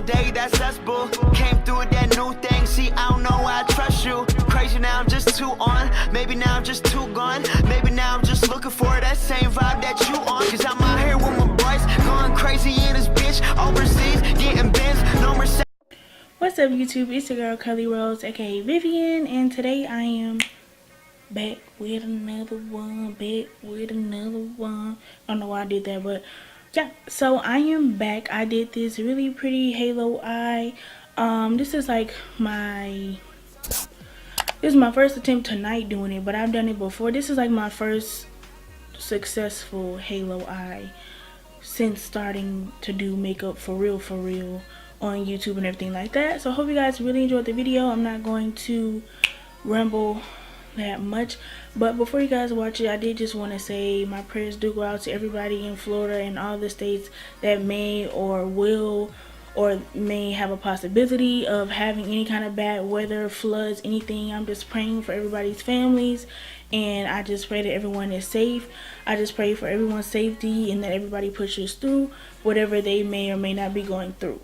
day, that's us, boo. Came through with that new thing, see, I don't know why I trust you. Crazy now, I'm just too on. Maybe now I'm just too gone. Maybe now I'm just looking for that same vibe that you on. Cause I'm out here with my boys, going crazy in this bitch. Overseas, getting bins, no more. What's up, YouTube? It's your girl 𝐃𝐄𝐒, aka Vivian, and today I am back with another one. I don't know why I did that, but yeah. So I am back. I did this really pretty halo eye. This is like my first attempt tonight doing it, but I've done it before. This is like my first successful halo eye since starting to do makeup for real on YouTube and everything like that. So I hope you guys really enjoyed the video. I'm not going to ramble that much, but before you guys watch it, I did just want to say my prayers do go out to everybody in Florida and all the states that may or will or may have a possibility of having any kind of bad weather, floods, anything. I'm just praying for everybody's families, and I just pray that everyone is safe. I just pray for everyone's safety and that everybody pushes through whatever they may or may not be going through.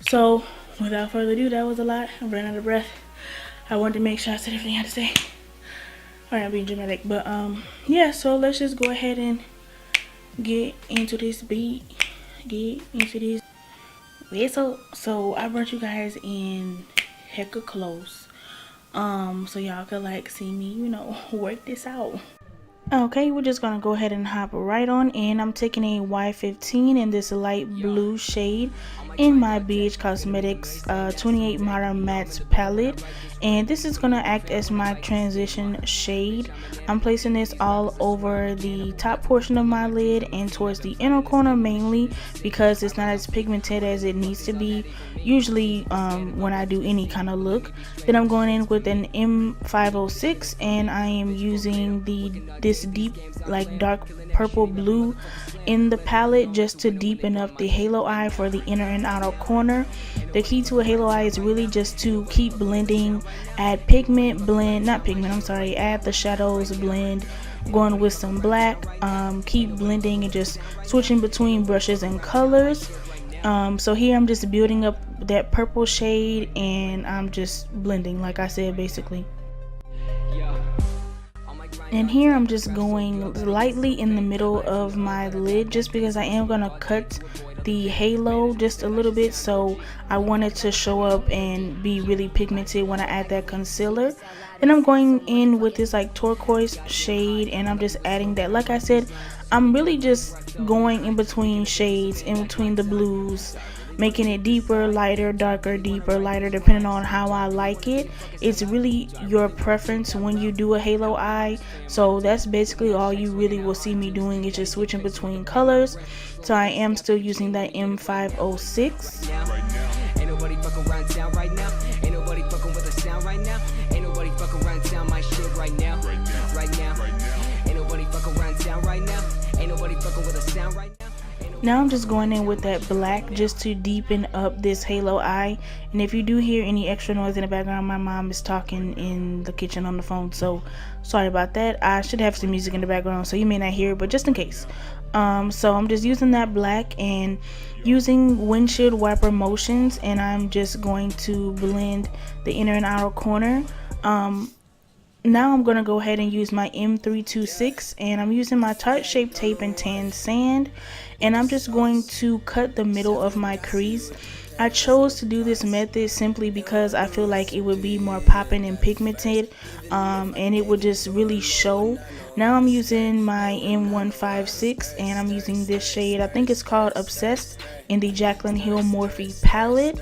So without further ado, that was a lot. I'm running out of breath. I wanted to make sure I said everything I had to say. Alright, I'm being dramatic, but yeah, so let's just go ahead and get into this beat. So I brought you guys in hecka close, so y'all could like see me, you know, work this out. Okay, we're just gonna go ahead and hop right on in. I'm taking a Y15 in this light blue shade in my BH Cosmetics 28 Modern Matte palette, and this is gonna act as my transition shade. I'm placing this all over the top portion of my lid and towards the inner corner, mainly because it's not as pigmented as it needs to be usually when I do any kind of look. Then I'm going in with an M506, and I am using this deep like dark purple blue in the palette just to deepen up the halo eye for the inner and outer corner. The key to a halo eye is really just to keep blending, add add the shadows, blend, going with some black, keep blending and just switching between brushes and colors. So here I'm just building up that purple shade and I'm just blending, like I said, basically. And here I'm just going lightly in the middle of my lid just because I am gonna cut the halo just a little bit, so I wanted to show up and be really pigmented when I add that concealer. Then I'm going in with this like turquoise shade and I'm just adding that. Like I said, I'm really just going in between shades, in between the blues, making it deeper, lighter, darker, deeper, lighter, depending on how I like it. It's really your preference when you do a halo eye. So that's basically all you really will see me doing, is just switching between colors. So I am still using that M506. Ain't nobody fucking around town right now. Ain't nobody fucking with a sound right now. Ain't nobody fucking around town my shit right now. Right now. Ain't nobody fucking around town right now. Ain't nobody fucking with a sound right now. Now I'm just going in with that black just to deepen up this halo eye. And if you do hear any extra noise in the background, my mom is talking in the kitchen on the phone, so sorry about that. I should have some music in the background, so you may not hear it, but just in case. So I'm just using that black and using windshield wiper motions, and I'm just going to blend the inner and outer corner. Now I'm going to go ahead and use my M326, and I'm using my Tarts shape tape and tan sand, and I'm just going to cut the middle of my crease. I chose to do this method simply because I feel like it would be more popping and pigmented, and it would just really show. Now I'm using my M156 and I'm using this shade, I think it's called Obsessed, in the Jaclyn Hill Morphe palette.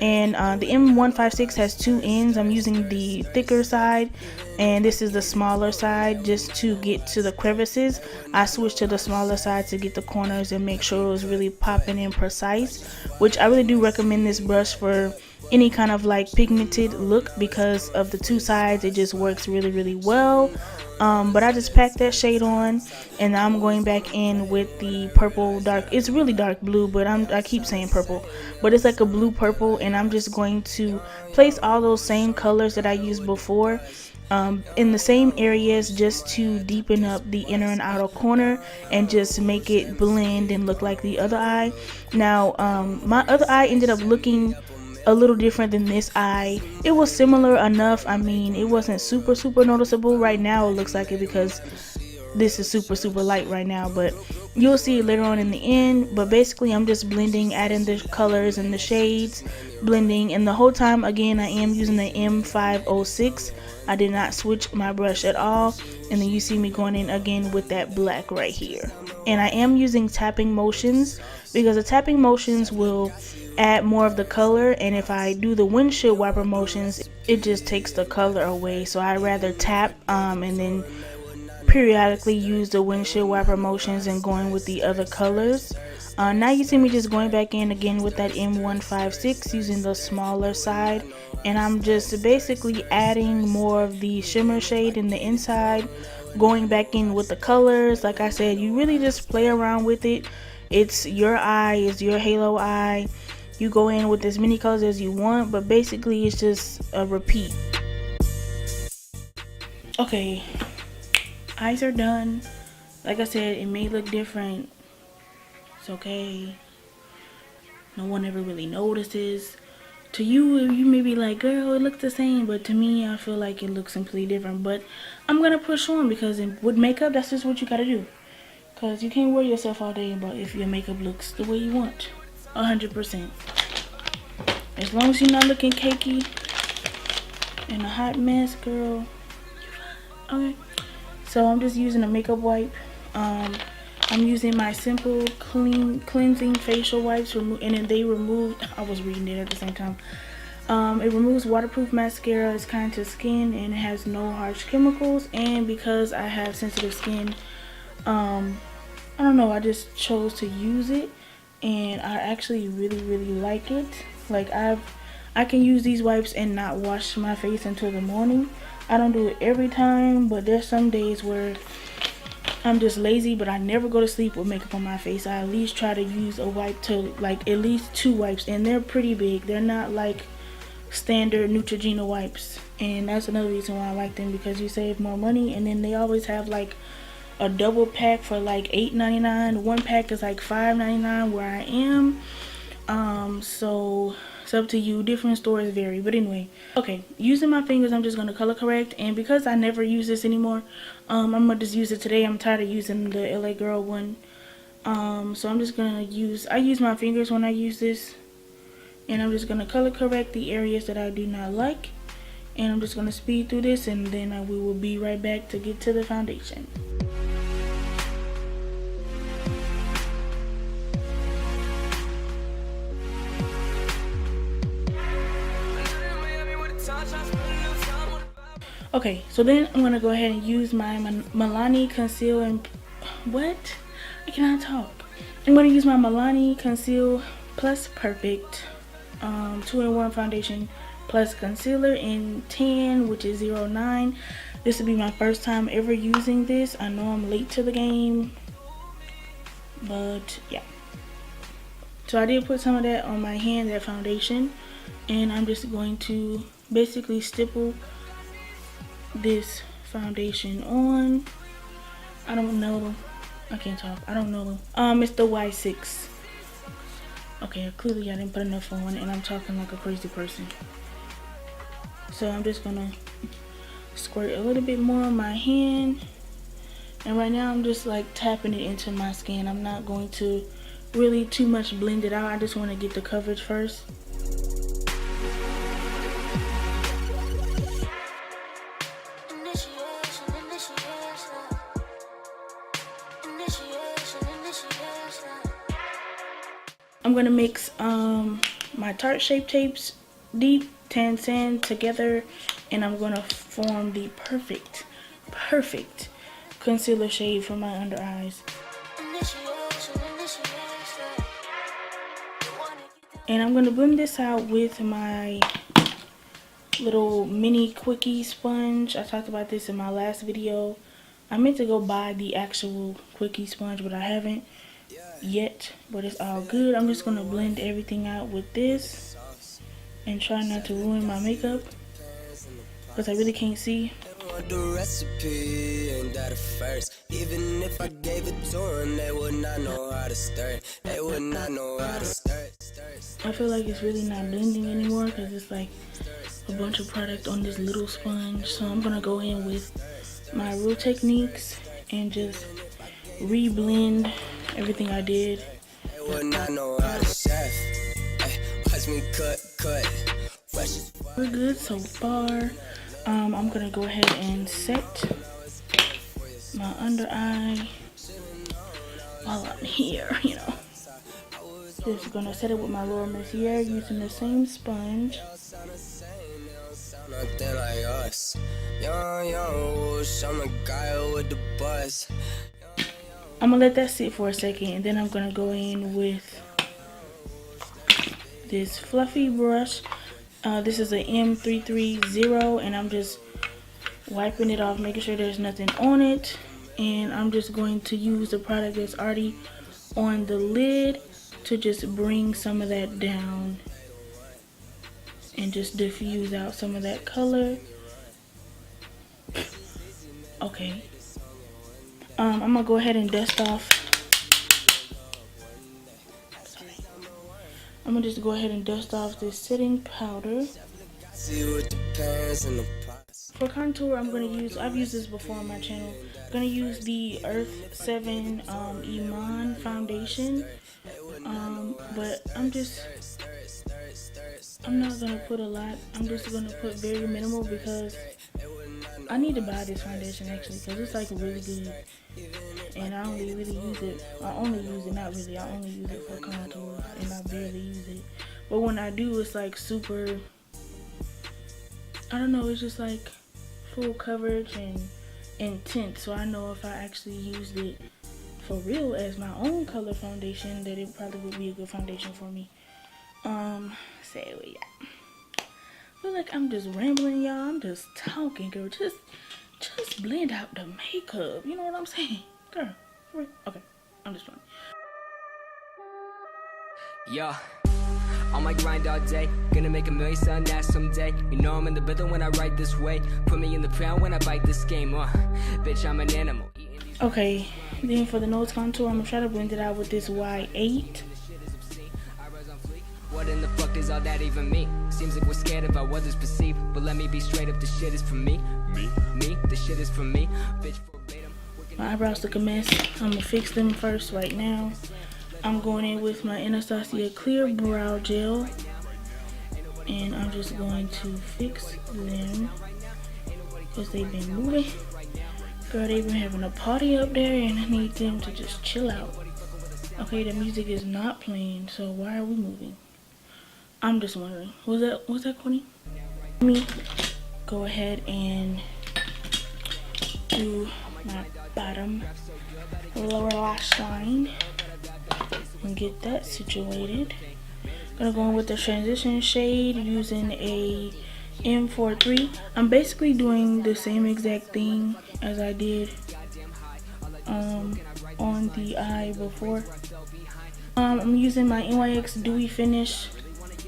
And the M156 has two ends. I'm using the thicker side and this is the smaller side just to get to the crevices. I switched to the smaller side to get the corners and make sure it was really popping and precise, which I really do recommend this brush for any kind of like pigmented look because of the two sides. It just works really well. But I just packed that shade on, and now I'm going back in with the purple dark. It's really dark blue, but I keep saying purple, but it's like a blue purple, and I'm just going to place all those same colors that I used before in the same areas, just to deepen up the inner and outer corner and just make it blend and look like the other eye. Now my other eye ended up looking a little different than this eye. It was similar enough. I mean, it wasn't super noticeable. Right now it looks like it because this is super light right now, but you'll see it later on in the end. But basically I'm just blending, adding the colors and the shades, blending, and the whole time again I am using the M506. I did not switch my brush at all. And then you see me going in again with that black right here, and I am using tapping motions because the tapping motions will add more of the color, and if I do the windshield wiper motions it just takes the color away. So I rather tap and then periodically use the windshield wiper motions and going with the other colors. Now you see me just going back in again with that M156 using the smaller side, and I'm just basically adding more of the shimmer shade in the inside, going back in with the colors. Like I said, you really just play around with it. It's your eye, it's your halo eye. You go in with as many colors as you want, but basically it's just a repeat. Okay, eyes are done. Like I said, it may look different. It's okay. No one ever really notices. To you, you may be like, girl, it looks the same, but to me I feel like it looks completely different. But I'm gonna push on because with makeup, that's just what you gotta do, because you can't wear yourself all day about if your makeup looks the way you want 100%. As long as you're not looking cakey and a hot mess, girl, okay. So I'm just using a makeup wipe. I'm using my simple cleansing facial wipes, and then they remove, I was reading it at the same time. It removes waterproof mascara, it's kind to skin, and it has no harsh chemicals. And because I have sensitive skin, I don't know, I just chose to use it, and I actually really like it. Like I can use these wipes and not wash my face until the morning. I don't do it every time, but there's some days where I'm just lazy, but I never go to sleep with makeup on my face. I at least try to use a wipe to, like, at least 2 wipes, and they're pretty big. They're not like standard Neutrogena wipes, and that's another reason why I like them, because you save more money. And then they always have like a double pack for like $8.99. One pack is like $5.99 where I am. So it's up to you. Different stores vary, but anyway. Okay, using my fingers, I'm just gonna color correct, and because I never use this anymore, I'm gonna just use it today. I'm tired of using the LA Girl one. So I'm just gonna I use my fingers when I use this, and I'm just gonna color correct the areas that I do not like, and I'm just gonna speed through this, and then we will be right back to get to the foundation. Okay, so then I'm gonna go ahead and use my Milani Conceal and I cannot talk. I'm gonna use my Milani Conceal Plus Perfect 2-in-1 foundation plus concealer in tan, which is 09. This will be my first time ever using this. I know I'm late to the game, but yeah. So I did put some of that on my hand, that foundation, and I'm just going to basically stipple this foundation on. I don't know, I can't talk, I don't know. It's the Y6. Okay, clearly I didn't put enough on, and I'm talking like a crazy person. So I'm just gonna squirt a little bit more on my hand, and right now I'm just like tapping it into my skin. I'm not going to really too much blend it out. I just want to get the coverage first. I'm gonna mix my Tarts Shape Tapes Deep Tan Sand together, and I'm gonna form the perfect concealer shade for my under eyes. And I'm gonna blend this out with my little mini Quickie sponge. I talked about this in my last video. I meant to go buy the actual Quickie sponge, but I haven't yet, but it's all good. I'm just gonna blend everything out with this and try not to ruin my makeup because I really can't see. want the recipe and that at first. Even if I gave it to them, they would not know how to stir. They would not know how to stir. I feel like it's really not blending anymore because it's like a bunch of product on this little sponge. So I'm gonna go in with my Real Techniques and just re-blend everything I did. They would not know how to chef. Ay, watch me cut. Fresh as fuck. We're good so far. I'm gonna go ahead and set my under eye while I'm here, you know. Just gonna set it with my Laura Mercier using the same sponge. Nothing like us. Young, whoosh, I'm a guy with the buzz. I'm gonna let that sit for a second, and then I'm gonna go in with this fluffy brush. This is a M330, and I'm just wiping it off, making sure there's nothing on it. And I'm just going to use the product that's already on the lid to just bring some of that down and just diffuse out some of that color. Okay. I'm gonna go ahead and dust off. Sorry. I'm gonna just go ahead and dust off this setting powder. For contour, I'm gonna use, I've used this before on my channel. I'm gonna use the Earth 7 Iman foundation. But I'm not gonna put a lot. I'm just gonna put very minimal because I need to buy this foundation actually because it's like really good. And I only really use it. I only use it for contour, and I barely use it. But when I do, it's like super, I don't know, it's just like full coverage and intense. So I know if I actually used it for real as my own color foundation, that it probably would be a good foundation for me. So yeah. I feel like I'm just rambling, y'all. I'm just talking, girl. Just blend out the makeup. You know what I'm saying? Girl, for real? Okay, I'm just playing. Yeah, on my grind all day, gonna make a million selling that someday. You know I'm in the building when I write this way. Put me in the pound when I bite this game. Bitch, I'm an animal. Okay, then for the nose contour, I'm gonna try to blend it out with this Y8. What in the fuck does all that even mean? Seems like we're scared of how others perceive, but let me be straight up, the shit is for me. Me, the shit is for me. Bitch, verbatim. My eyebrows look a mess. I'm gonna fix them first right now. I'm going in with my Anastasia clear brow gel, and I'm just going to fix them because they've been moving. Girl, they've been having a party up there, and I need them to just chill out. Okay, the music is not playing, so why are we moving? I'm just wondering. Was that Quickie? Let me go ahead and do my bottom lower lash line and get that situated. Gonna go in with the transition shade using a M43. I'm basically doing the same exact thing as I did on the eye before. I'm using my NYX Dewy Finish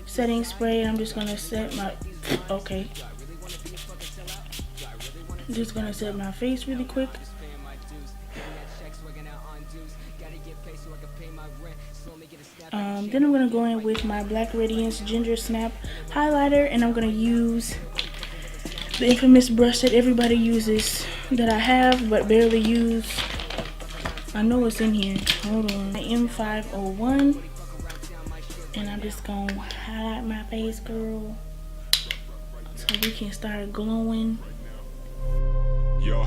setting spray, and I'm just gonna set my I'm just gonna set my face really quick. Then I'm gonna go in with my Black Radiance Gingersnap highlighter, and I'm gonna use the infamous brush that everybody uses, that I have but barely use. I know it's in here. Hold on. My M501, and I'm just gonna highlight my face, girl, so we can start glowing. Yo,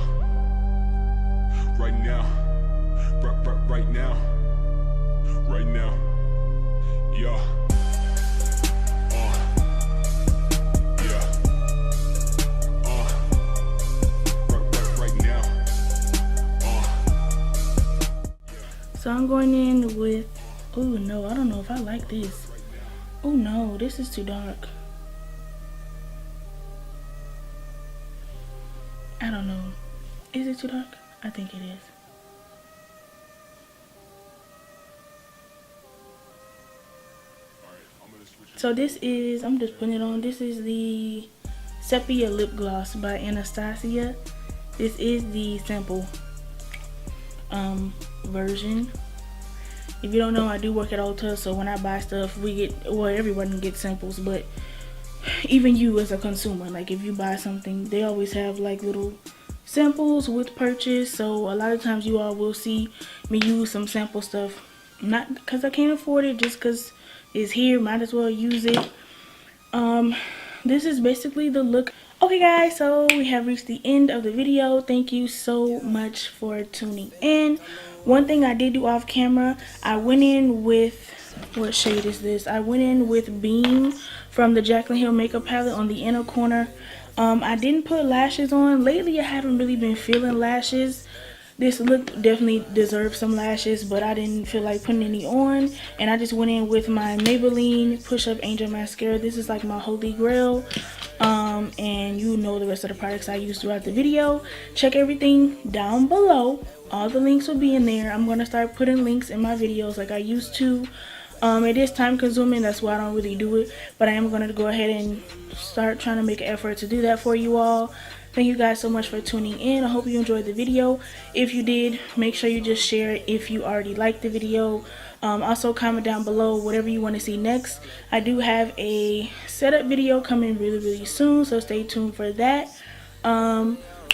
right now, right now, yo, right now, So I'm going in with, oh no, I don't know if I like this. Oh no, this is too dark. I don't know. Is it too dark? I think it is. So this is, I'm just putting it on. This is the Sepia lip gloss by Anastasia. This is the sample version. If you don't know, I do work at Ulta, so when I buy stuff, we get, well, everyone gets samples, but even you as a consumer, like if you buy something, they always have like little samples with purchase. So a lot of times you all will see me use some sample stuff, not because I can't afford it, just because it's here, might as well use it. This is basically the look. Okay guys, so we have reached the end of the video. Thank you so much for tuning in. One thing I did do off camera, I went in with, what shade is this? I went in with Beam from the Jaclyn Hill makeup palette on the inner corner. I didn't put lashes on. Lately I haven't really been feeling lashes. This look definitely deserves some lashes, but I didn't feel like putting any on, and I just went in with my Maybelline Push Up Angel Mascara. This is like my holy grail. And you know the rest of the products I use throughout the video. Check everything down below. All the links will be in there. I'm going to start putting links in my videos like I used to. It is time consuming, that's why I don't really do it, but I am going to go ahead and start trying to make an effort to do that for you all. Thank you guys so much for tuning in. I hope you enjoyed the video. If you did, make sure you just share it if you already liked the video. Also comment down below whatever you want to see next. I do have a setup video coming really soon, so stay tuned for that.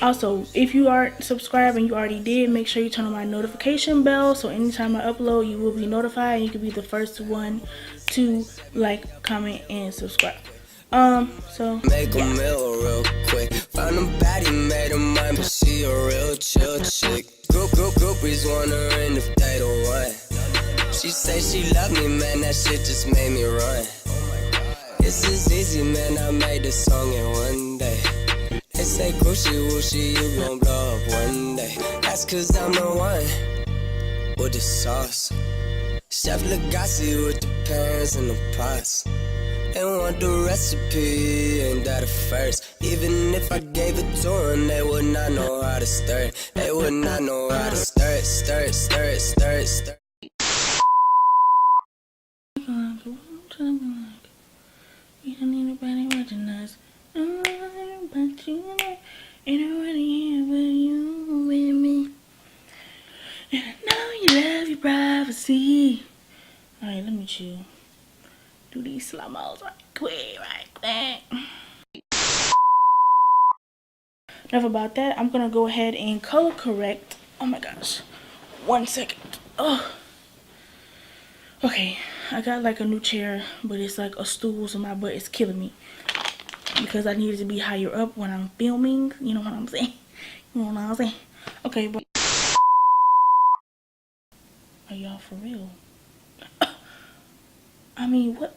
Also, if you aren't subscribed and you already did, make sure you turn on my notification bell, so anytime I upload you will be notified and you can be the first one to like, comment, and subscribe. So make a meal real quick. Found a baddie, made a mind, but she a real chill chick. Groupies wondering if they the one. She say she love me, man, that shit just made me run. This is easy, man, I made this song in one day. They say Gucci wooshy, you gon' blow up one day. That's cause I'm the one with the sauce. Chef Legacy with the pans and the pots. They want the recipe, ain't that a first? Even if I gave it to them, they would not know how to stir it. They would not know how to stir it, stir it, stir it, stir it, stir it. You don't need nobody watching us. But you know, ain't nobody here but you with me. And I know you love your privacy. Alright, let me chill. Do these slow-mos right quick, Enough about that. I'm gonna go ahead and color correct. Oh my gosh. 1 second. Oh. Okay, I got like a new chair, but it's like a stool, so my butt is killing me. Because I needed to be higher up when I'm filming. You know what I'm saying? You know what I'm saying? Okay, but are y'all for real? I mean, what?